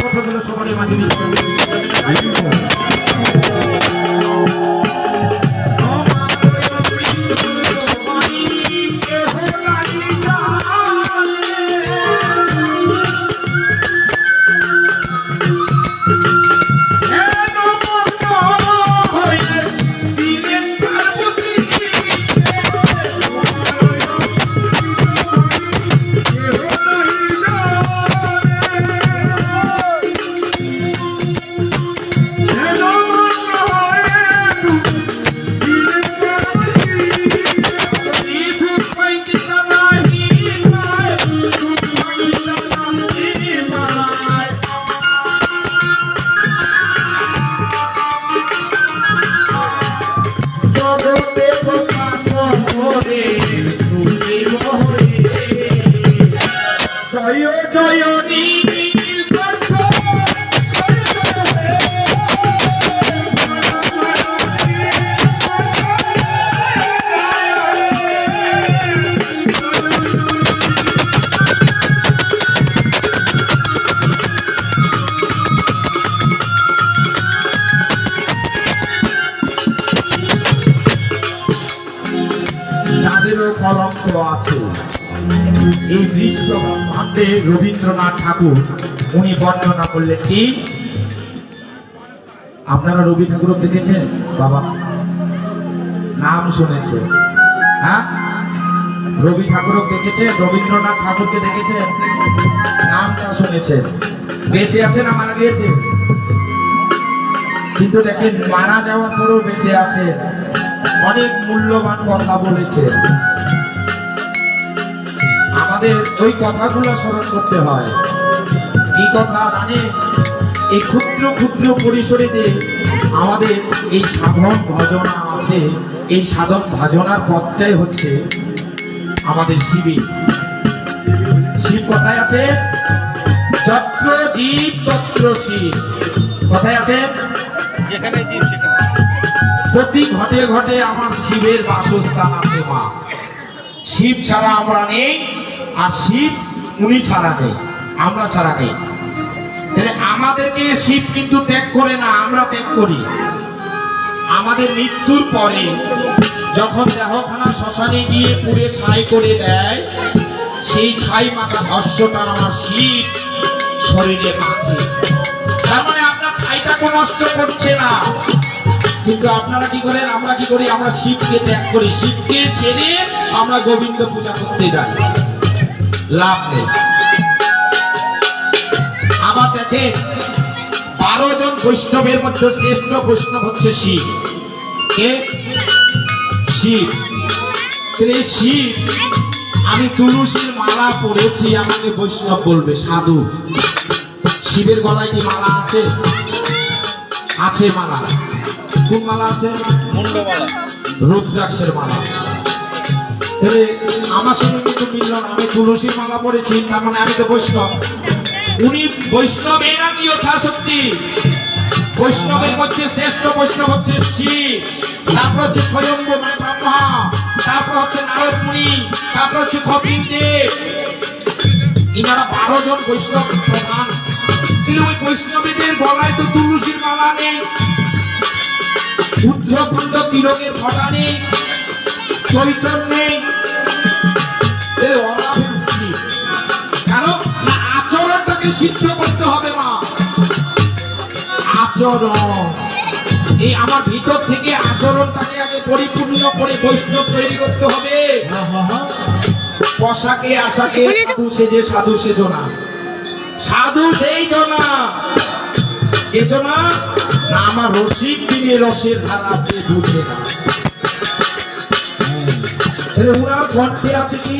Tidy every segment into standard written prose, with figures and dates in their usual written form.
কথাগুলো সকলের মাঝে কলঙ্ক আছে এই বিশ্ব ব্রহ্মাণ্ডে। রবীন্দ্রনাথ ঠাকুর উনি বর্ণনা করলেন কি, আপনারা রবি ঠাকুর দেখেছেন? বাবা নাম শুনেছে? হ্যাঁ, রবি ঠাকুর দেখেছেন? রবীন্দ্রনাথ ঠাকুরকে দেখেছেন? নামটা শুনেছেন? বেঁচে আছে না মারা গিয়েছে? কিন্তু দেখেন মারা যাওয়ার পরেও বেঁচে আছে, অনেক মূল্যবান কথা বলেছে। আমাদের ওই কথাগুলো স্মরণ করতে হয়। এই কথা মানে এই ক্ষুদ্র ক্ষুদ্র পরিসরে যে আমাদের এই সাধন ভজনা আছে, এই সাধন ভজনার পথটাই হচ্ছে আমাদের শিবির। শিব কোথায় আছে? যত্র জীব তত্র শিব। কোথায় আছে? যেখানে জীব সেখানে। প্রতি ঘটে ঘটে আমার শিবের বাসস্থান আছে মা। শিব ছাড়া আমরা নেই, আর শিব উনি ছাড়া নেই, আমরা ছাড়া নেই। তাহলে আমাদেরকে শিব কিন্তু ত্যাগ করে না, আমরা ত্যাগ করি। আমাদের মৃত্যুর পরে যখন দেহখানা শ্মশানে গিয়ে পুড়ে ছাই করে দেয়, সেই ছাই মাখা ভস্যটা আমার শিব শরীরে মাখে। তার মানে আপনার ছাইটাকে নষ্ট করছে না। কিন্তু আপনারা কি করেন, আমরা কি করি? আমরা শিবকে ত্যাগ করি, শিবকে ছেড়ে আমরা গোবিন্দ পূজা করতে যাই, লাভ নেই। আবার দেখেন 12 জন বৈষ্ণবের মধ্যে শ্রেষ্ঠ বৈষ্ণব হচ্ছে শিব। কে? শিব। শিব, আমি তুলসীর মালা পড়েছি, আমাকে বৈষ্ণব বলবে, সাধু। শিবের গলায় কি মালা আছে? আছে মালা। কোন মালা আছে? মুন্ডমালা, রুদ্রাক্ষের মালা। আমার সঙ্গে কিন্তু মিলল না। আমি তুলসীর মালা পড়েছি, তার মানে আমি তো বৈষ্ণব। উনি বৈষ্ণব, এরা কি যথাশক্তি। বৈষ্ণবের মধ্যে শ্রেষ্ঠ বৈষ্ণব হচ্ছে শিব, তারপর হচ্ছে স্বয়ম্ভ মানে ব্রহ্মা, তারপর হচ্ছে নারদ মুনি, তারপর হচ্ছে কপিল দেব। ইনারা 12 জন বৈষ্ণব প্রধান। কিন্তু ওই বৈষ্ণবীদের গলায় তো তুলসীর মালা নেই, উদ্ধকুণ্ড তিলকের ফটা নেই, চৈতন্য নেই। কেন না? আচরণটাকে সিদ্ধ করতে হবে মা। আচরণ, এই আমার ভিতর থেকে আচরণটাকে আগে পরিপূর্ণ করে বৈষ্ণব তৈরি করতে হবে। পোশাকে আশাকে সাধু সেজে সাধু সেজো না। সাধু সেই জনা এজো না, আমার রসিক দিনে রসের ধারা বুঝে না। উনার কণ্ঠে আছে কি?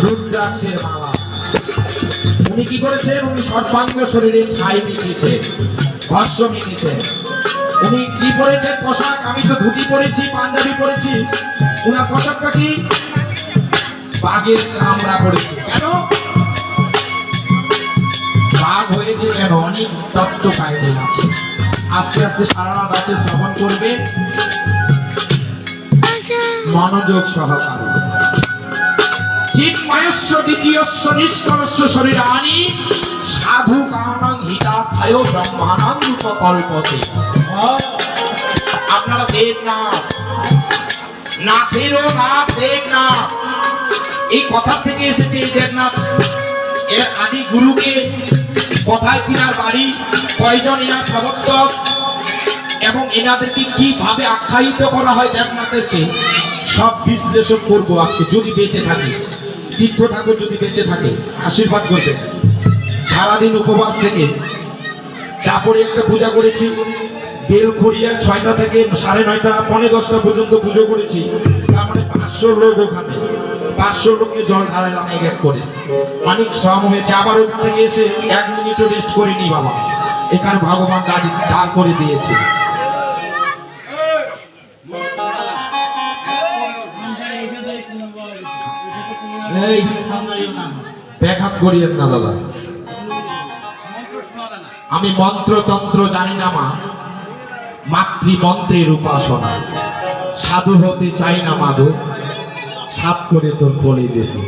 রুদ্রাক্ষের মালা। উনি কি করেছেন? উনি সর্বাঙ্গ শরীরে ছাই মিশিয়েছে, ভস্য মিশিয়েছে। উনি কি পরেছেন পোশাক? আমি তো ধুতি পরেছি, পাঞ্জাবি পরেছি। উনার পোশাকটা কি? বাঘের চামড়া পরেছে। কেন বাঘ হয়েছে? কেন? অনেক তত্ত্ব কাহিনী আছে। আস্তে আস্তে সারা রাত আছে শ্রবণ করবে মনোযোগ সহকারে। চিন্ময়স্য দ্বিতীয়স্য নিষ্কলস্য শরীরাণি সাধু কানাং হিতায় ব্রহ্মানং উপকল্পতে। আপনারা দেবনাথ, নাথেরও নাথ দেবনাথ, এই কথা থেকে এসেছে এই দেবনাথ। এর আদি গুরুকে কোথায় তিনার বাড়ি, কয়জন এনার সমর্থক এবং এনাদেরকে কিভাবে আখ্যায়িত করা হয় দেবনাথেরকে, সব বিশ্লেষণ করবো আজকে, যদি বেঁচে থাকে। তীর্থ ঠাকুর যদি বেঁচে থাকে আশীর্বাদ করবে। সারাদিন উপবাস থেকে চাপড়ে একটা পূজা করেছি, বেলখড়িয়া 6টা থেকে 9:30 পৌনে 10টা পর্যন্ত পুজো করেছি। তার মানে 500 লোক ওখানে, 500 লোককে জল ঢালালাম এক এক করে, অনেক শ্রম হয়েছে। আবার ওখান থেকে এসে 1 মিনিটও রেস্ট করিনি বাবা, এখানে ভগবান গাড়ি দাঁড় করে দিয়েছে। ব্যাঘাত করিয়েন না দাদা, আমি মন্ত্রতন্ত্র জানি না মা, মাতৃমন্ত্রের উপাসনা। সাধু হতে চাই না মাধু, সাপ করে তোর বলে যেতে।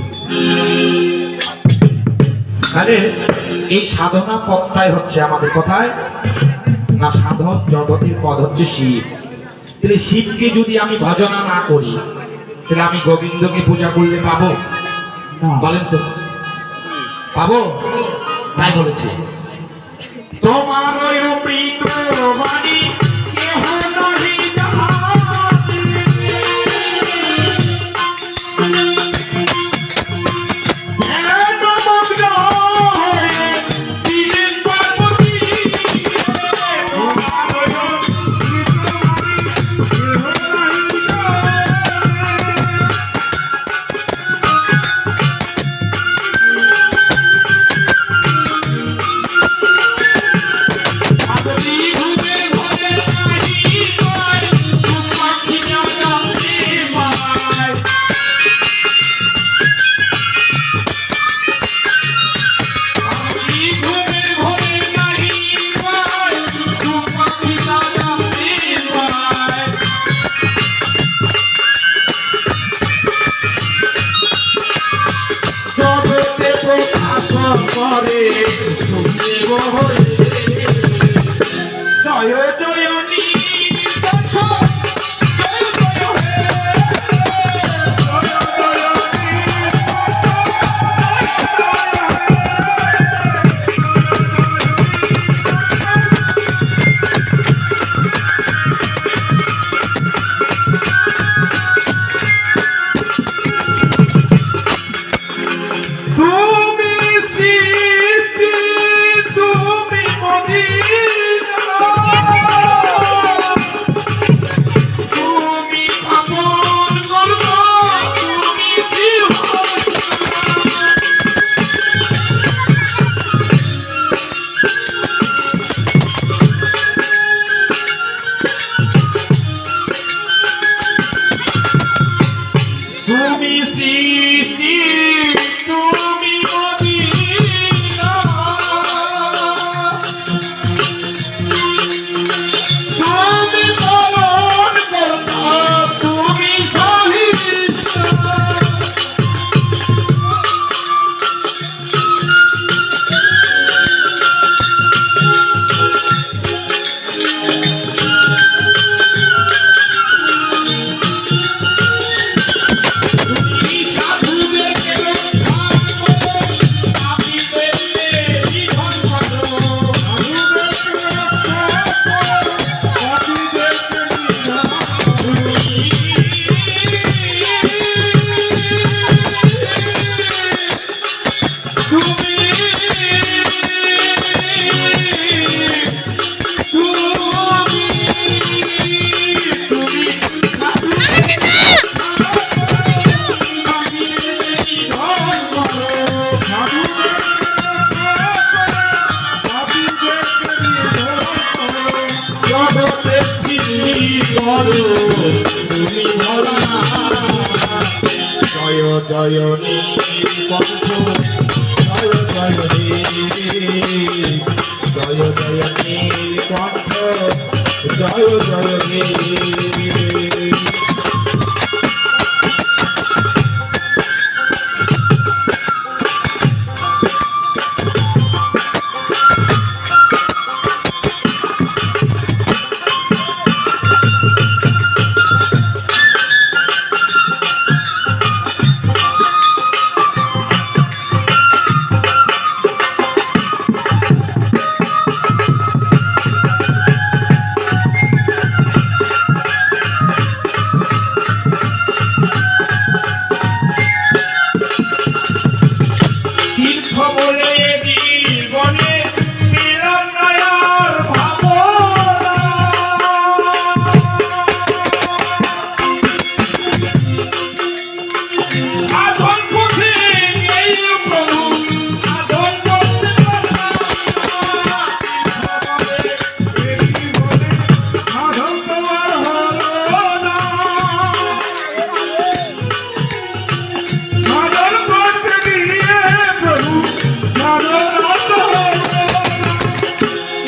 তাহলে এই সাধনা পথটাই হচ্ছে আমাদের কোথায় না, সাধন জগতের পদ হচ্ছে শিব। তাহলে শিবকে যদি আমি ভজনা না করি, তাহলে আমি গোবিন্দকে পূজা করলে পাবো? বলেন তো, পাবো? তাই বলেছে তোমার বাণী কেহ নহি জানে, জয় নীলকণ্ঠ জয় জয় জয় জয় নীলকণ্ঠ জয় জয়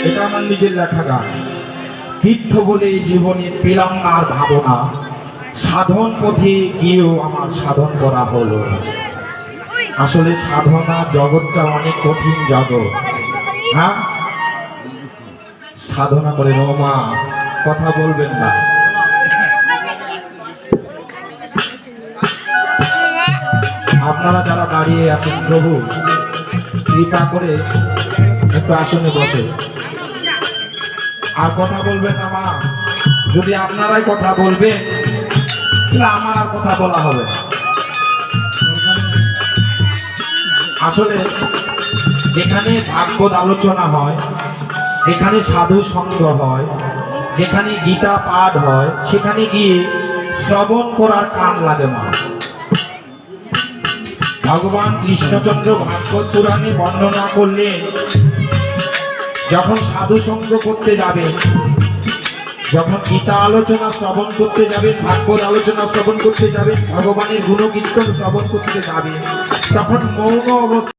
এটা আমার নিজের লেখা গান। তীর্থ বলে জীবনে পেলাম না আর ভাবনা, সাধন পথে গিয়েও আমার সাধন করা হলো। আসলে সাধনা জগৎটা অনেক কঠিন জগৎ। হ্যাঁ, সাধনা করে মা কথা বলবেন না। আপনারা যারা দাঁড়িয়ে আছেন প্রভু কৃপা করে একটু আসনে বসে, আর কথা বলবেন না মা। যদি আপনারাই কথা বলবেন তাহলে আমার আর কথা বলা হবে না। আসলে যেখানে ভাগবত আলোচনা হয়, যেখানে সাধু সঙ্গ হয়, যেখানে গীতা পাঠ হয়, সেখানে গিয়ে শ্রবণ করার কান লাগে মা। ভগবান কৃষ্ণচন্দ্র ভাগবত পুরাণে বর্ণনা করলেন, যখন সাধু সঙ্গ করতে যাবেন, যখন গীতা আলোচনা শ্রবণ করতে যাবেন, ভাগবত আলোচনা শ্রবণ করতে যাবেন, ভগবানের গুণকীর্তন শ্রবণ করতে যাবেন, তখন মৌন অবস্থা